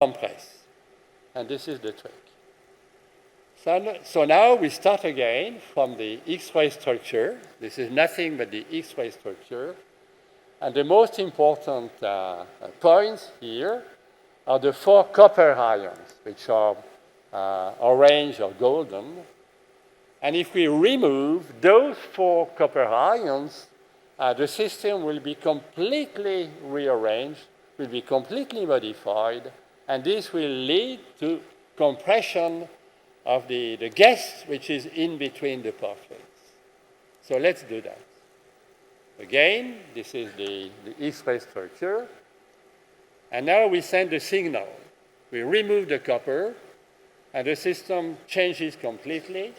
compress. And this is the trick. So now we start again from the X-ray structure. This is nothing but the X-ray structure. And the most important points here are the 4 copper ions, which are orange or golden. And if we remove those 4 copper ions, the system will be completely rearranged, will be completely modified, and this will lead to compression of the gas which is in between the porphyrids. So let's do that. Again, this is the X-ray structure. And now we send the signal. We remove the copper, and the system changes completely.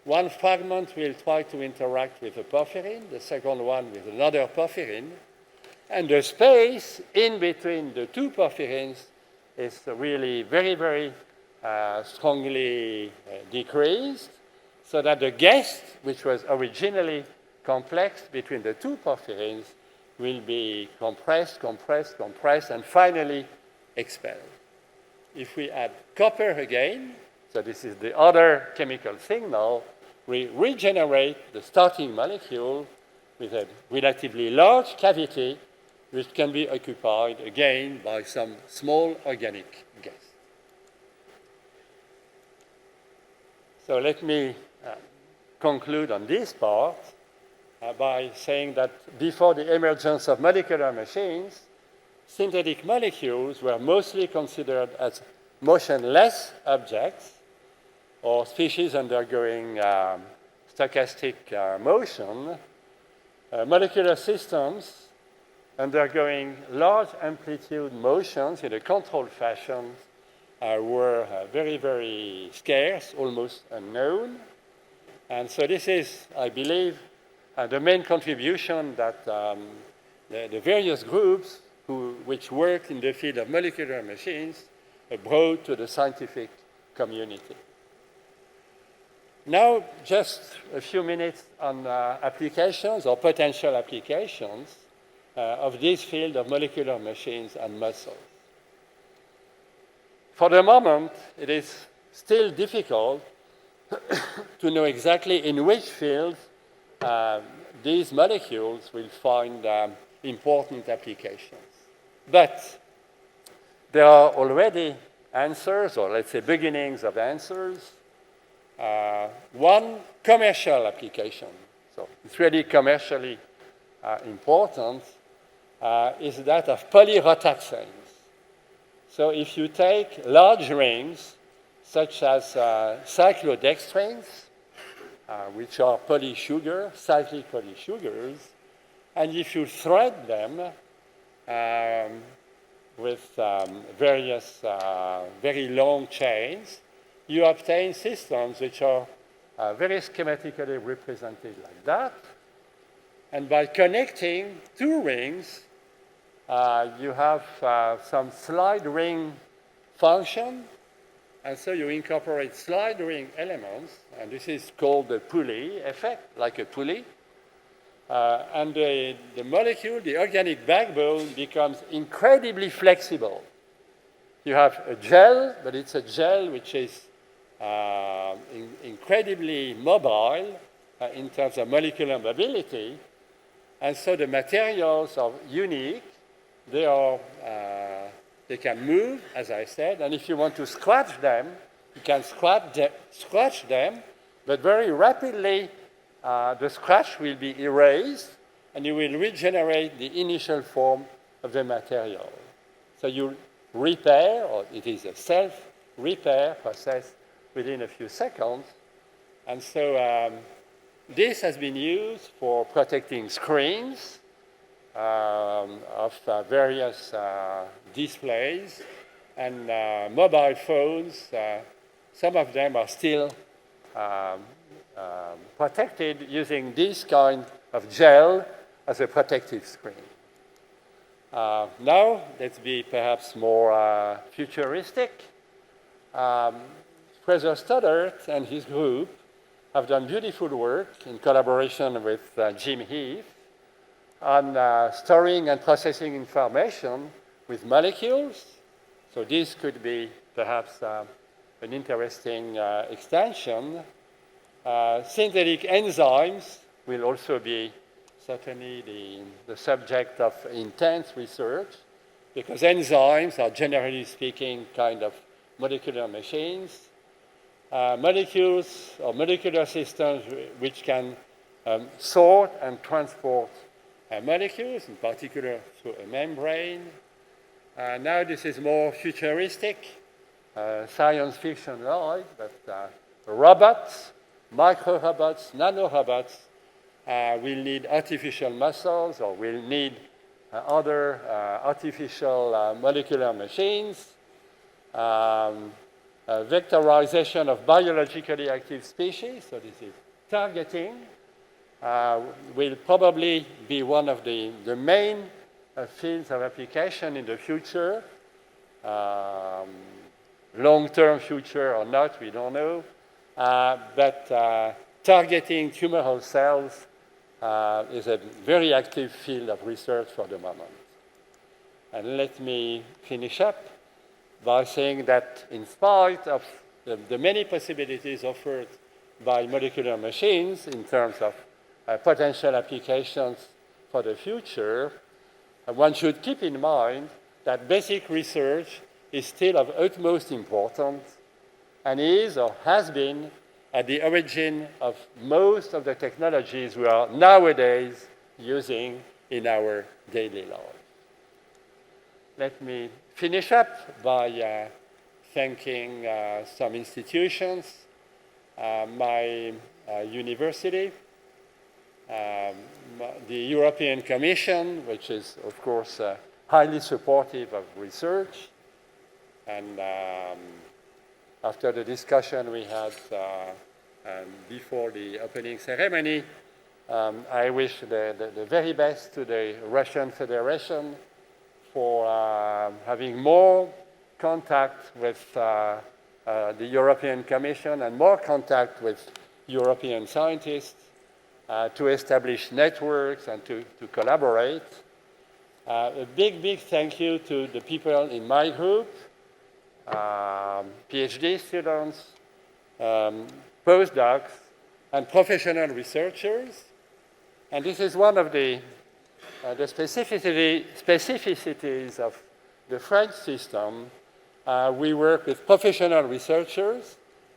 One fragment will try to interact with a porphyrin, the second one with another porphyrin, and the space in between the 2 porphyrins is really very, very strongly decreased, so that the gas, which was originally complex between the 2 porphyrins, will be compressed, compressed, compressed, and finally expelled. If we add copper again, so this is the other chemical signal, we regenerate the starting molecule with a relatively large cavity, which can be occupied again by some small organic gas. So let me conclude on this part by saying that before the emergence of molecular machines, synthetic molecules were mostly considered as motionless objects or species undergoing stochastic motion. Molecular systems undergoing large amplitude motions in a controlled fashion were very, very scarce, almost unknown. And so this is, I believe, the main contribution that the various groups which worked in the field of molecular machines brought to the scientific community. Now, just a few minutes on applications or potential applications of this field of molecular machines and muscles. For the moment, it is still difficult to know exactly in which field these molecules will find important applications. But there are already answers, or let's say beginnings of answers. One commercial application, so it's really commercially important, is that of polyrotaxanes. So if you take large rings, such as cyclodextrins, which are polysugar, cyclic polysugars, and if you thread them with various very long chains, you obtain systems which are very schematically represented like that. And by connecting 2 rings, you have some slide ring function. And so you incorporate slide ring elements, and this is called the pulley effect, like a pulley. And the molecule, the organic backbone, becomes incredibly flexible. You have a gel, but it's a gel which is incredibly mobile in terms of molecular mobility. And so the materials are unique. They can move, as I said, and if you want to scratch them, you can scratch them, but very rapidly the scratch will be erased, and you will regenerate the initial form of the material. So you repair, or it is a self-repair process within a few seconds. And so this has been used for protecting screens of various displays and mobile phones. Some of them are still protected using this kind of gel as a protective screen. Now, let's be perhaps more futuristic. Fraser Stoddart and his group have done beautiful work in collaboration with Jim Heath on storing and processing information with molecules, So this could be perhaps an interesting extension. Synthetic enzymes will also be certainly the subject of intense research, because enzymes are, generally speaking, kind of molecular machines. Molecules or molecular systems which can sort and transport molecules, in particular through a membrane. Now this is more futuristic, science fiction-like, but robots, micro-robots, nano-robots will need artificial muscles or will need other artificial molecular machines. Vectorization of biologically active species, so this is targeting, will probably be one of the main fields of application in the future. Long-term future or not, we don't know. But targeting tumoral cells is a very active field of research for the moment. And let me finish up by saying that in spite of the many possibilities offered by molecular machines in terms of potential applications for the future, one should keep in mind that basic research is still of utmost importance and is or has been at the origin of most of the technologies we are nowadays using in our daily life. Let me finish up by thanking some institutions, my university, the European Commission, which is, of course, highly supportive of research. And after the discussion we had before the opening ceremony, I wish the very best to the Russian Federation for having more contact with the European Commission and more contact with European scientists to establish networks and to collaborate. A big thank you to the people in my group, PhD students, postdocs, and professional researchers. And this is one of the specificities of the French system. We work with professional researchers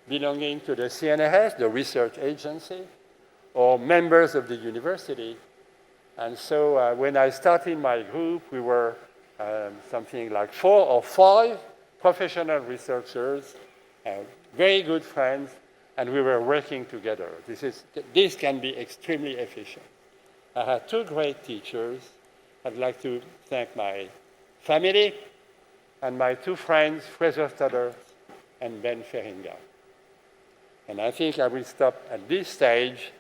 belonging to the CNRS, the research agency, or members of the university. And so when I started my group, we were something like 4 or 5 professional researchers, very good friends, and we were working together. This can be extremely efficient. I had 2 great teachers. I'd like to thank my family and my 2 friends, Fraser Stoddard and Ben Feringa. And I think I will stop at this stage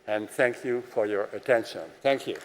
and thank you for your attention. Thank you.